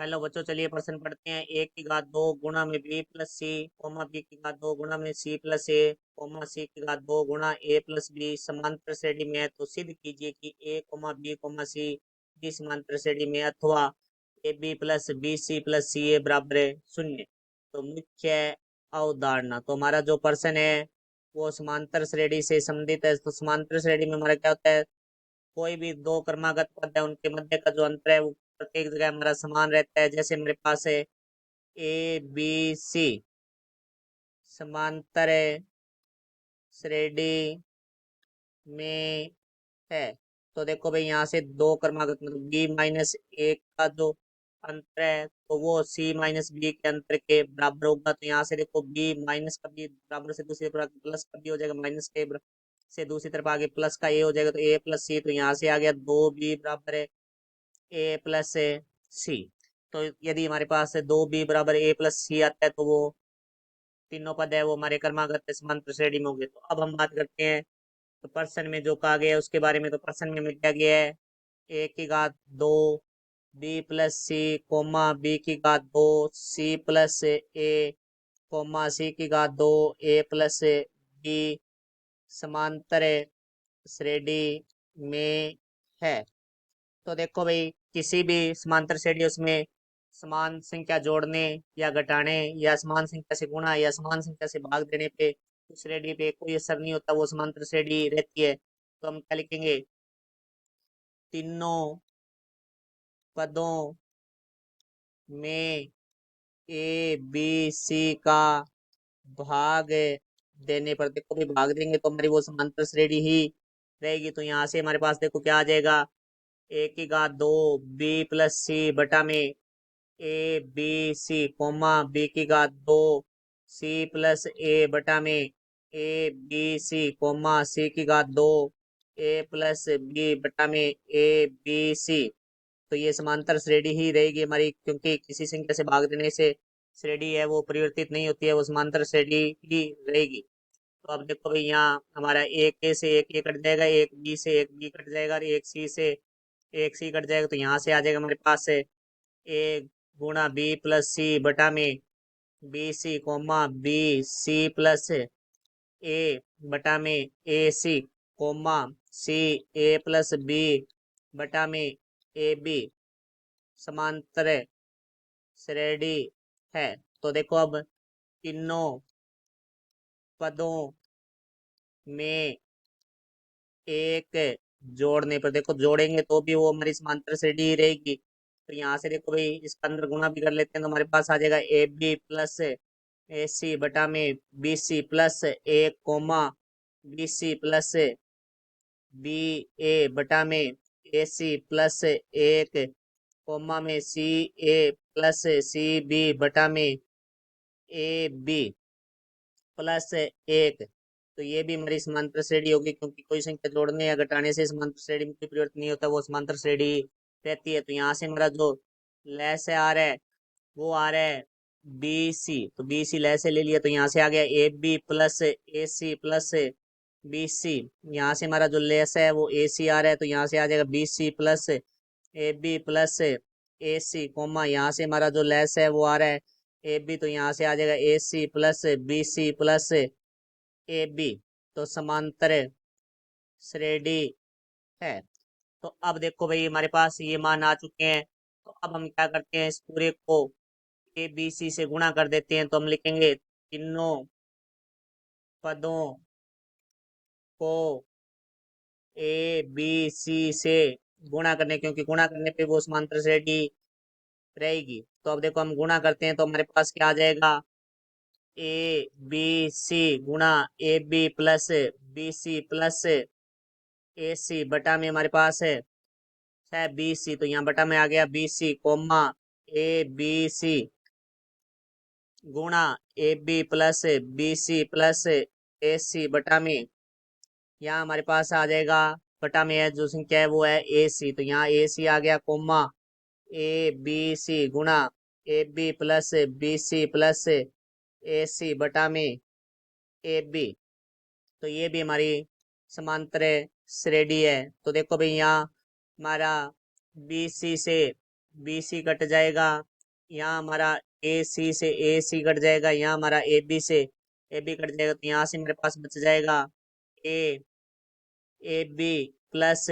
Hello बच्चों, चलिए प्रश्न पढ़ते हैं। ए की घात दो गुणा में बी प्लस सी कोमा बी की घात दो गुणा में सी प्लस ए कोमा सी की घात दो गुणा ए प्लस बी समांतर श्रेणी में है, तो सिद्ध कीजिए कि A comma B comma C भी समांतर श्रेणी में, अथवा A B plus B C plus C A बराबर है शून्य। तो मुख्य अवधारणा, तो हमारा जो प्रश्न है वो समांतर श्रेणी से संबंधित है। तो समांतर श्रेणी में हमारा क्या होता है, कोई भी दो क्रमागत पद है उनके मध्य का जो अंतर है वो प्रत्येक जगह हमारा समान रहता है। जैसे मेरे पास है ए बी सी समांतर श्रेणी में है, तो देखो भाई यहाँ से दो क्रमागत मतलब बी माइनस एक का जो अंतर है तो वो सी माइनस बी के अंतर के बराबर होगा। तो यहाँ से देखो बी माइनस का बी बराबर से दूसरी तरफ प्लस का बी हो जाएगा, माइनस के से दूसरी तरफ आगे प्लस का ए हो जाएगा, तो ए प्लस सी। तो यहाँ से आ गया दो बी बराबर है ए प्लस सी। तो यदि हमारे पास दो बी बराबर ए प्लस सी आता है तो वो तीनों पद है वो हमारे क्रमागत समांतर श्रेणी में होंगे। तो अब हम बात करते हैं तो प्रश्न में जो कहा गया है उसके बारे में। तो प्रश्न में हमें क्या गया है, ए की घात दो बी प्लस सी कोमा बी की घात दो सी प्लस ए कोमा सी की घात दो ए प्लस बी समांतर श्रेणी में है। तो देखो भाई, किसी भी समांतर श्रेणी उसमें समान संख्या जोड़ने या घटाने या समान संख्या से गुणा या समान संख्या से भाग देने पे उस श्रेणी पे कोई असर नहीं होता, वो समांतर श्रेणी रहती है। तो हम क्या लिखेंगे, तीनों पदों में ए बी सी का भाग देने पर, देखो भाई भाग देंगे तो हमारी वो समांतर श्रेणी ही रहेगी। तो यहाँ से हमारे पास देखो क्या आ जाएगा, ए की घात दो बी प्लस सी बटा में A B C comma B की घात दो सी प्लस ए बटा में ए बी सी कोमा सी की घात दो ए प्लस बी बटा में ए बी सी। तो ये समांतर श्रेणी ही रहेगी हमारी, क्योंकि किसी संख्या से भाग देने से श्रेणी है वो परिवर्तित नहीं होती है, वो समांतर श्रेणी ही रहेगी। तो अब देखो भाई, यहाँ हमारा एक ए से एक ए कट जाएगा, एक बी से एक बी कट जाएगा और एक सी से एक सी कट जाएगा। तो यहाँ से आ जाएगा हमारे पास से ए गुणा बी प्लस सी बटा में B C comma B C plus A बटा में A C comma C A plus B बटा में ए बी समांतर श्रेणी है। तो देखो अब तीनों पदों में एक जोड़ने पर, देखो जोड़ेंगे तो भी वो हमारी समांतर श्रेणी ही रहेगी। तो यहाँ से देखो भाई इसका अंदर गुणा भी कर लेते हैं, तो हमारे पास आ जाएगा A B plus A C बटा में B C plus A comma B C plus B A बटा में ए सी प्लस एक कोमा में सी ए प्लस सी बी बटा में ए बी प्लस एक। तो ये भी हमारी समांतर श्रेणी होगी, क्योंकि कोई संख्या जोड़ने या घटाने से समांतर श्रेणी में कोई परिवर्तन नहीं होता, वो समांतर श्रेणी रहती है। तो यहाँ से हमारा जो लय से आ रहा है वो आ रहा है बी सी, तो बी सी लय से ले लिया, तो यहाँ से आ गया A B plus A C plus B C. यहाँ से हमारा जो लेस है वो ए सी आ रहा है, तो यहाँ से आ जाएगा B C plus A B plus A C comma यहाँ से हमारा जो लेस है वो आ रहा है ए बी, तो यहाँ से आ जाएगा A C plus B C plus A B. तो समांतर श्रेणी है। तो अब देखो भाई हमारे पास ये मान आ चुके हैं, तो अब हम क्या करते हैं, इस पूरे को ए बी सी से गुणा कर देते हैं। तो हम लिखेंगे तीनों पदों को ए बी सी से गुणा करने, क्योंकि गुणा करने पे वो समांतर श्रेणी रहेगी। तो अब देखो हम गुणा करते हैं तो हमारे पास क्या आ जाएगा, ए बी सी गुणा A B plus B C plus A C बटा में हमारे पास है बी सी, तो यहाँ बटा में आ गया B C comma A B C गुणा A B plus B C plus A C बटा में यहाँ हमारे पास आ जाएगा बटा में है जो संख्या है वो है ए सी, तो यहाँ ए सी आ गया कोमा ए बी सी गुणा A B plus B C plus A C बटा में ए बी। तो ये भी हमारी समांतर श्रेणी है। तो देखो भाई यहाँ हमारा बी सी से बी सी कट जाएगा, यहाँ हमारा ए सी से ए सी कट जाएगा, यहाँ हमारा ए बी से ए बी कट जाएगा, तो यहाँ से मेरे पास बच जाएगा A A B plus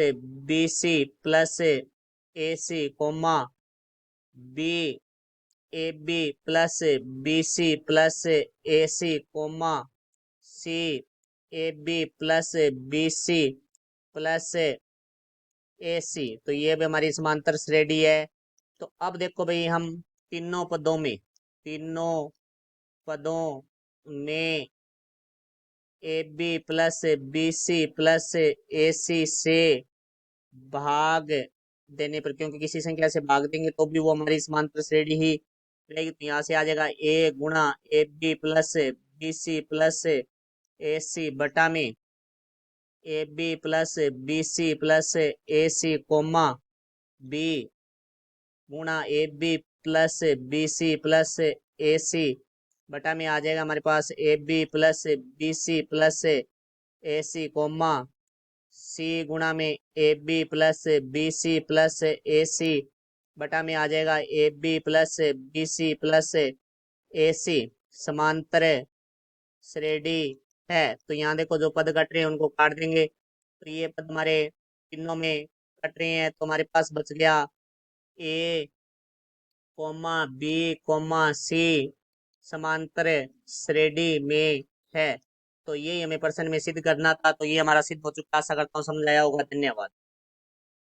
B C plus A C comma B A B plus B C plus A C comma C A B plus B C plus A C. तो ये भी हमारी समांतर श्रेणी है। तो अब देखो भाई, हम तीनों पदों में A B plus B C plus A C से भाग देने पर, क्योंकि किसी संख्या से भाग देंगे तो भी वो हमारी समांतर श्रेणी ही रहेगी, तो यहाँ से आ जाएगा ए गुणा A B plus B C plus A C बटा में A B plus B C plus A C comma B गुणा A B plus B C plus A C बटा में आ जाएगा हमारे पास A B plus B C plus A C comma C गुणा में A B plus B C plus A C बटा में आ जाएगा A B plus B C plus A सी समांतर श्रेणी है। तो यहाँ देखो, जो पद कट रहे हैं उनको काट देंगे, तो ये पद हमारे तीनों में कट रहे हैं, तो हमारे पास बच गया ए कोमा बी कोमा सी समांतर श्रेणी में है। तो ये हमें प्रश्न में सिद्ध करना था, तो ये हमारा सिद्ध हो चुका। आशा करता हूँ समझ आया होगा। धन्यवाद।